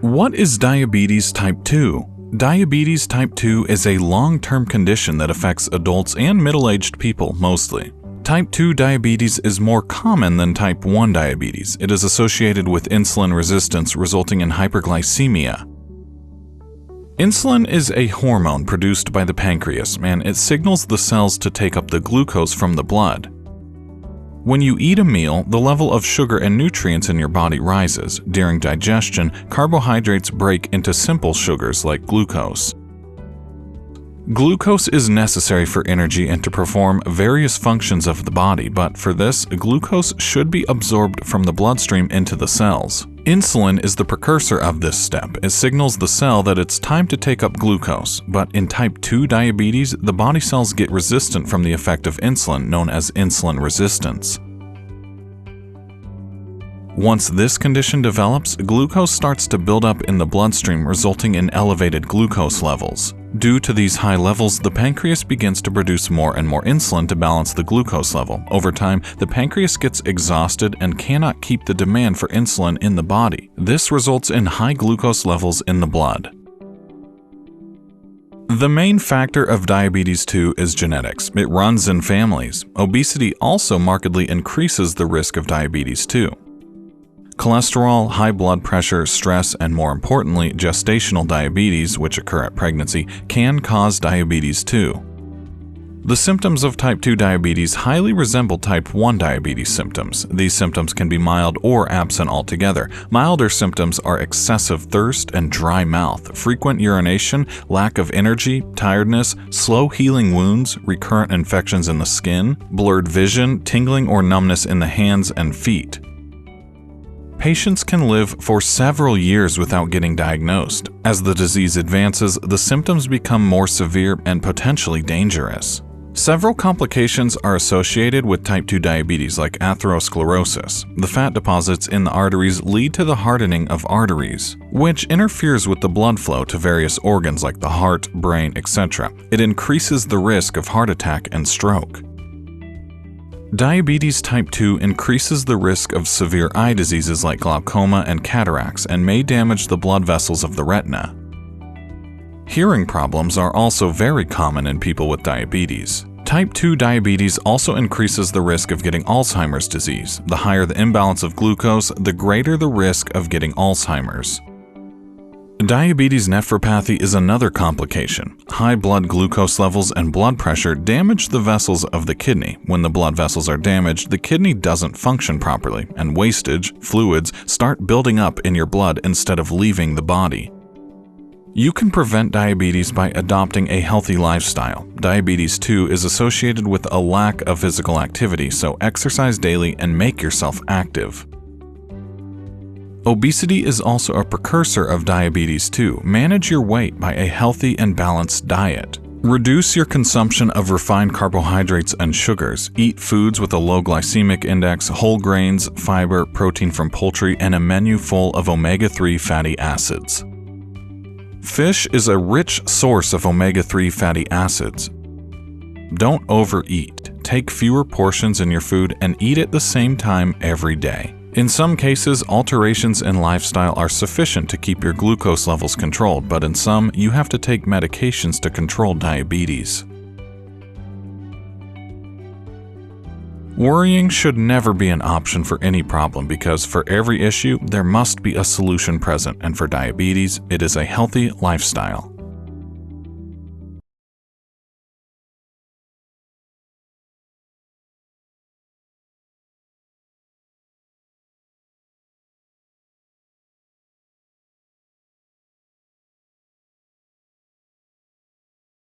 What is diabetes type 2? Diabetes type 2 is a long-term condition that affects adults and middle-aged people mostly. Type 2 diabetes is more common than type 1 diabetes. It is associated with insulin resistance resulting in hyperglycemia. Insulin is a hormone produced by the pancreas, and it signals the cells to take up the glucose from the blood. When you eat a meal, the level of sugar and nutrients in your body rises. During digestion, carbohydrates break into simple sugars like glucose. Glucose is necessary for energy and to perform various functions of the body, but for this, glucose should be absorbed from the bloodstream into the cells. Insulin is the precursor of this step. It signals the cell that it's time to take up glucose, but in type 2 diabetes, the body cells get resistant from the effect of insulin, known as insulin resistance. Once this condition develops, glucose starts to build up in the bloodstream, resulting in elevated glucose levels. Due to these high levels, the pancreas begins to produce more and more insulin to balance the glucose level. Over time, the pancreas gets exhausted and cannot keep the demand for insulin in the body. This results in high glucose levels in the blood. The main factor of diabetes 2 is genetics. It runs in families. Obesity also markedly increases the risk of diabetes 2. Cholesterol, high blood pressure, stress, and more importantly, gestational diabetes, which occur at pregnancy, can cause diabetes 2. The symptoms of type 2 diabetes highly resemble type 1 diabetes symptoms. These symptoms can be mild or absent altogether. Milder symptoms are excessive thirst and dry mouth, frequent urination, lack of energy, tiredness, slow healing wounds, recurrent infections in the skin, blurred vision, tingling or numbness in the hands and feet. Patients can live for several years without getting diagnosed. As the disease advances, the symptoms become more severe and potentially dangerous. Several complications are associated with type 2 diabetes, like atherosclerosis. The fat deposits in the arteries lead to the hardening of arteries, which interferes with the blood flow to various organs like the heart, brain, etc. It increases the risk of heart attack and stroke. Diabetes type 2 increases the risk of severe eye diseases like glaucoma and cataracts and may damage the blood vessels of the retina. Hearing problems are also very common in people with diabetes. Type 2 diabetes also increases the risk of getting Alzheimer's disease. The higher the imbalance of glucose, the greater the risk of getting Alzheimer's. Diabetes nephropathy is another complication. High blood glucose levels and blood pressure damage the vessels of the kidney. When the blood vessels are damaged, the kidney doesn't function properly, and wastage, fluids, start building up in your blood instead of leaving the body. You can prevent diabetes by adopting a healthy lifestyle. Diabetes 2 is associated with a lack of physical activity, so exercise daily and make yourself active. Obesity is also a precursor of diabetes 2. Manage your weight by a healthy and balanced diet. Reduce your consumption of refined carbohydrates and sugars. Eat foods with a low glycemic index, whole grains, fiber, protein from poultry, and a menu full of omega-3 fatty acids. Fish is a rich source of omega-3 fatty acids. Don't overeat. Take fewer portions in your food and eat at the same time every day. In some cases, alterations in lifestyle are sufficient to keep your glucose levels controlled, but in some, you have to take medications to control diabetes. Worrying should never be an option for any problem because for every issue, there must be a solution present, and for diabetes, it is a healthy lifestyle.